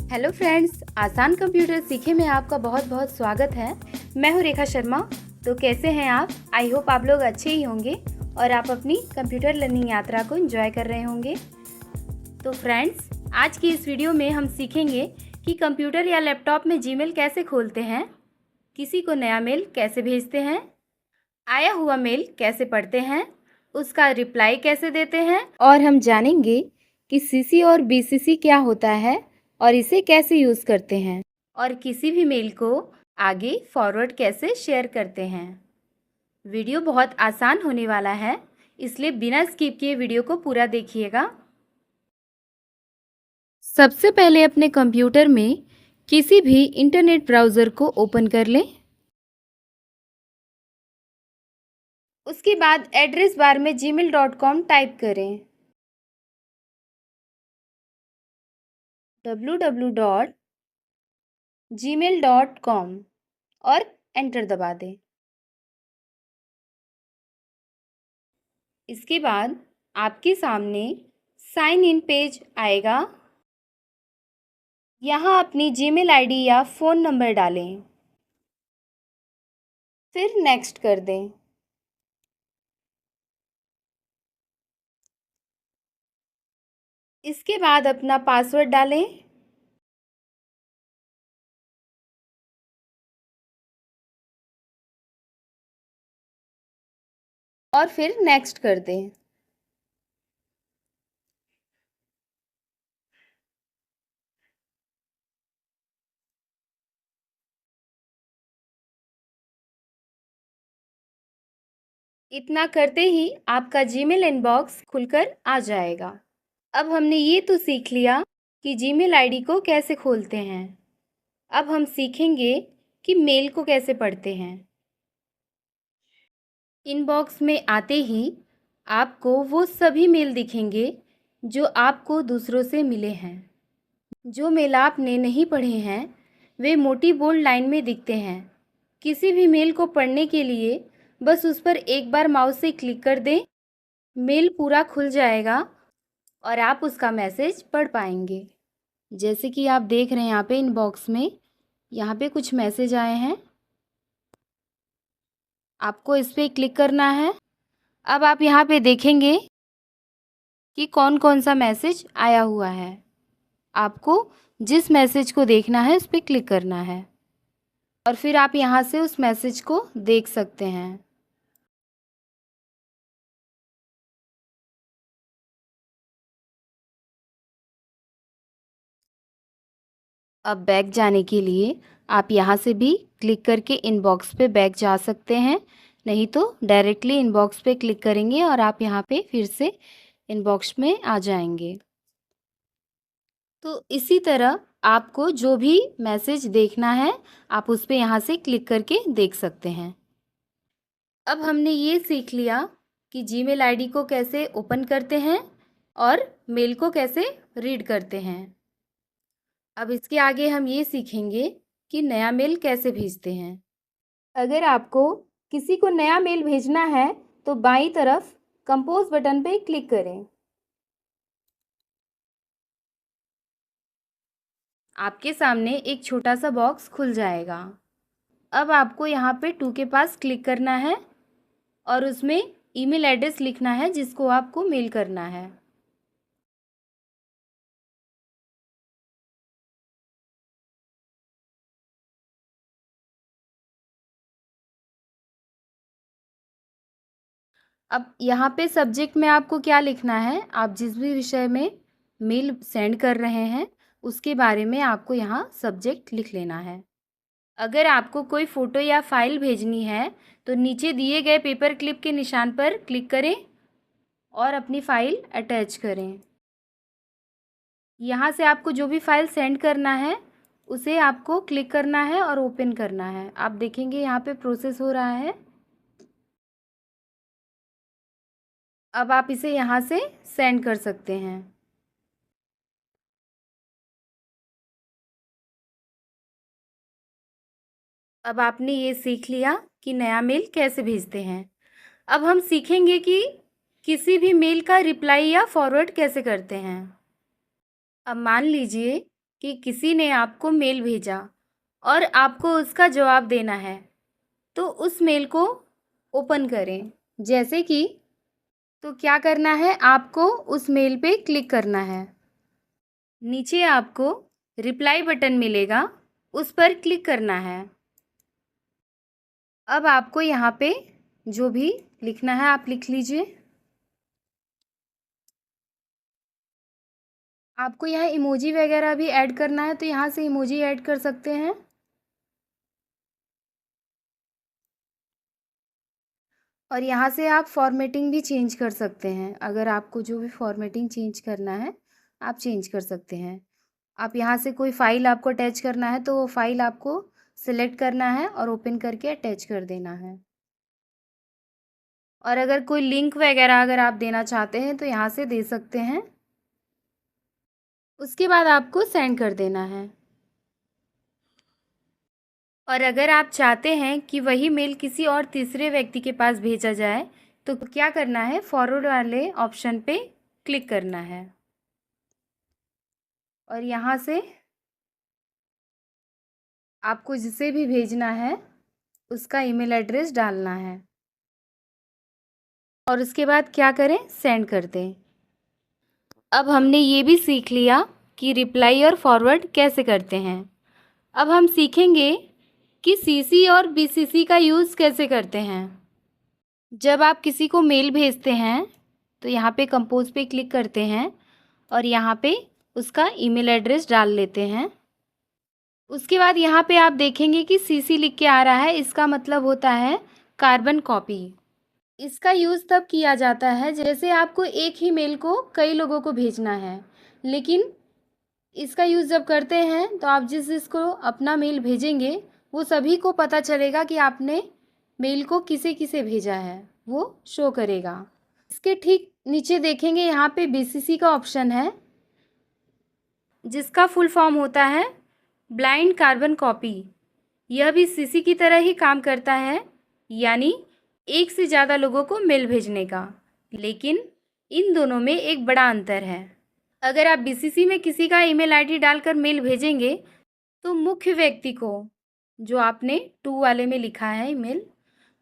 Hello friends, आसान computer सीखे में आपका बहुत बहुत स्वागत है। मैं हूँ रेखा शर्मा। तो कैसे हैं आप? आई होप आप लोग अच्छे ही होंगे और आप अपनी कंप्यूटर लर्निंग यात्रा को एंजॉय कर रहे होंगे। तो फ्रेंड्स, आज की इस वीडियो में हम सीखेंगे कि कंप्यूटर या लैपटॉप में जीमेल कैसे खोलते हैं, किसी को नया मेल कैसे भेजते हैं, आया हुआ मेल कैसे पढ़ते हैं, उसका रिप्लाई कैसे देते हैं, और हम जानेंगे कि सीसी और बीसीसी क्या होता है और इसे कैसे यूज़ करते हैं, और किसी भी मेल को आगे फॉरवर्ड कैसे शेयर करते हैं। वीडियो बहुत आसान होने वाला है, इसलिए बिना स्किप किए वीडियो को पूरा देखिएगा। सबसे पहले अपने कंप्यूटर में किसी भी इंटरनेट ब्राउज़र को ओपन कर लें। उसके बाद एड्रेस बार में gmail.com टाइप करें। www.gmail.com और एंटर दबा दें। इसके बाद आपके सामने साइन इन पेज आएगा। यहाँ अपनी जीमेल आईडी या फ़ोन नंबर डालें, फिर नेक्स्ट कर दें। इसके बाद अपना पासवर्ड डालें। और फिर नेक्स्ट कर दें। इतना करते ही आपका जीमेल इनबॉक्स खुलकर आ जाएगा। अब हमने ये तो सीख लिया कि जीमेल आईडी को कैसे खोलते हैं। अब हम सीखेंगे कि मेल को कैसे पढ़ते हैं। इनबॉक्स में आते ही आपको वो सभी मेल दिखेंगे जो आपको दूसरों से मिले हैं। जो मेल आपने नहीं पढ़े हैं वे मोटी बोल्ड लाइन में दिखते हैं। किसी भी मेल को पढ़ने के लिए बस उस पर एक बार माउस से क्लिक कर दें। मेल पूरा खुल जाएगा और आप उसका मैसेज पढ़ पाएंगे। जैसे कि आप देख रहे हैं यहाँ पे इनबॉक्स में यहाँ पे कुछ मैसेज आए हैं। आपको इस पर क्लिक करना है। अब आप यहाँ पे देखेंगे कि कौन कौन सा मैसेज आया हुआ है। आपको जिस मैसेज को देखना है उस पर क्लिक करना है और फिर आप यहाँ से उस मैसेज को देख सकते हैं। अब बैक जाने के लिए आप यहाँ से भी क्लिक करके इनबॉक्स पे बैक जा सकते हैं, नहीं तो डायरेक्टली इनबॉक्स पे क्लिक करेंगे और आप यहाँ पे फिर से इनबॉक्स में आ जाएंगे। तो इसी तरह आपको जो भी मैसेज देखना है आप उस पर यहाँ से क्लिक करके देख सकते हैं। अब हमने ये सीख लिया कि जीमेल आईडी को कैसे ओपन करते हैं और मेल को कैसे रीड करते हैं। अब इसके आगे हम ये सीखेंगे कि नया मेल कैसे भेजते हैं। अगर आपको किसी को नया मेल भेजना है तो बाईं तरफ कंपोज बटन पर क्लिक करें। आपके सामने एक छोटा सा बॉक्स खुल जाएगा। अब आपको यहाँ पे टू के पास क्लिक करना है और उसमें ईमेल एड्रेस लिखना है जिसको आपको मेल करना है। अब यहाँ पे सब्जेक्ट में आपको क्या लिखना है, आप जिस भी विषय में मेल सेंड कर रहे हैं उसके बारे में आपको यहाँ सब्जेक्ट लिख लेना है। अगर आपको कोई फ़ोटो या फाइल भेजनी है तो नीचे दिए गए पेपर क्लिप के निशान पर क्लिक करें और अपनी फ़ाइल अटैच करें। यहाँ से आपको जो भी फाइल सेंड करना है उसे आपको क्लिक करना है और ओपन करना है। आप देखेंगे यहाँ पे प्रोसेस हो रहा है। अब आप इसे यहाँ से सेंड कर सकते हैं। अब आपने ये सीख लिया कि नया मेल कैसे भेजते हैं। अब हम सीखेंगे कि किसी भी मेल का रिप्लाई या फॉरवर्ड कैसे करते हैं। अब मान लीजिए कि किसी ने आपको मेल भेजा और आपको उसका जवाब देना है, तो उस मेल को ओपन करें। जैसे कि तो क्या करना है, आपको उस मेल पे क्लिक करना है। नीचे आपको रिप्लाई बटन मिलेगा, उस पर क्लिक करना है। अब आपको यहाँ पे जो भी लिखना है आप लिख लीजिए। आपको यहाँ इमोजी वगैरह भी ऐड करना है तो यहाँ से इमोजी ऐड कर सकते हैं। और यहाँ से आप फॉर्मेटिंग भी चेंज कर सकते हैं। अगर आपको जो भी फॉर्मेटिंग चेंज करना है आप चेंज कर सकते हैं। आप यहाँ से कोई फ़ाइल आपको अटैच करना है तो वो फ़ाइल आपको सिलेक्ट करना है और ओपन करके अटैच कर देना है। और अगर कोई लिंक वगैरह अगर आप देना चाहते हैं तो यहाँ से दे सकते हैं। उसके बाद आपको सेंड कर देना है। और अगर आप चाहते हैं कि वही मेल किसी और तीसरे व्यक्ति के पास भेजा जाए तो क्या करना है, फॉरवर्ड वाले ऑप्शन पे क्लिक करना है और यहाँ से आपको जिसे भी भेजना है उसका ईमेल एड्रेस डालना है और उसके बाद क्या करें, सेंड कर दें। अब हमने ये भी सीख लिया कि रिप्लाई और फॉरवर्ड कैसे करते हैं। अब हम सीखेंगे कि सीसी और बीसीसी का यूज़ कैसे करते हैं। जब आप किसी को मेल भेजते हैं तो यहाँ पे कंपोज पे क्लिक करते हैं और यहाँ पे उसका ईमेल एड्रेस डाल लेते हैं। उसके बाद यहाँ पे आप देखेंगे कि सीसी लिख के आ रहा है, इसका मतलब होता है कार्बन कॉपी। इसका यूज़ तब किया जाता है जैसे आपको एक ही मेल को कई लोगों को भेजना है, लेकिन इसका यूज़ जब करते हैं तो आप जिसको अपना मेल भेजेंगे वो सभी को पता चलेगा कि आपने मेल को किसे किसे भेजा है, वो शो करेगा। इसके ठीक नीचे देखेंगे यहाँ पे बीसीसी का ऑप्शन है जिसका फुल फॉर्म होता है ब्लाइंड कार्बन कॉपी। यह भी सीसी की तरह ही काम करता है, यानी एक से ज़्यादा लोगों को मेल भेजने का, लेकिन इन दोनों में एक बड़ा अंतर है। अगर आप बीसीसी में किसी का ईमेल आईडी डालकर मेल भेजेंगे तो मुख्य व्यक्ति को, जो आपने टू वाले में लिखा है ईमेल,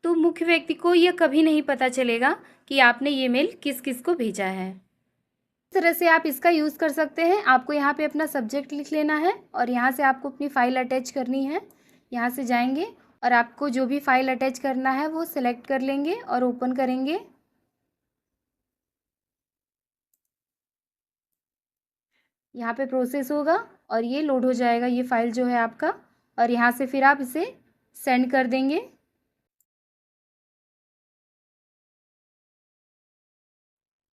तो मुख्य व्यक्ति को यह कभी नहीं पता चलेगा कि आपने ये मेल किस किस को भेजा है। इस तरह से आप इसका यूज़ कर सकते हैं। आपको यहाँ पे अपना सब्जेक्ट लिख लेना है और यहाँ से आपको अपनी फ़ाइल अटैच करनी है। यहाँ से जाएंगे और आपको जो भी फ़ाइल अटैच करना है वो सिलेक्ट कर लेंगे और ओपन करेंगे। यहाँ पे प्रोसेस होगा और ये लोड हो जाएगा, ये फ़ाइल जो है आपका, और यहाँ से फिर आप इसे सेंड कर देंगे।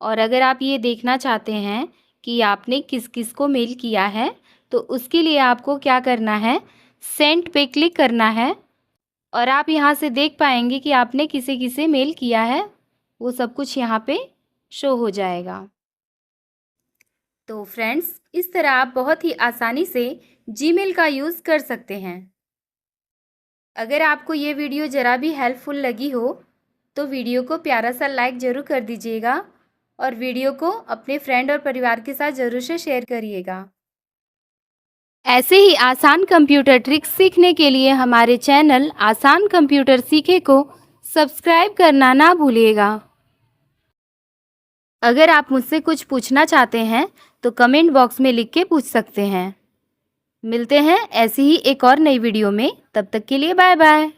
और अगर आप ये देखना चाहते हैं कि आपने किस किस को मेल किया है तो उसके लिए आपको क्या करना है, सेंड पे क्लिक करना है और आप यहाँ से देख पाएंगे कि आपने किसे किसे मेल किया है, वो सब कुछ यहाँ पे शो हो जाएगा। तो फ्रेंड्स, इस तरह आप बहुत ही आसानी से जीमेल का यूज़ कर सकते हैं। अगर आपको ये वीडियो ज़रा भी हेल्पफुल लगी हो तो वीडियो को प्यारा सा लाइक ज़रूर कर दीजिएगा और वीडियो को अपने फ्रेंड और परिवार के साथ ज़रूर से शेयर करिएगा। ऐसे ही आसान कंप्यूटर ट्रिक्स सीखने के लिए हमारे चैनल आसान कंप्यूटर सीखे को सब्सक्राइब करना ना भूलिएगा। अगर आप मुझसे कुछ पूछना चाहते हैं तो कमेंट बॉक्स में लिख के पूछ सकते हैं। मिलते हैं ऐसी ही एक और नई वीडियो में, तब तक के लिए बाय बाय।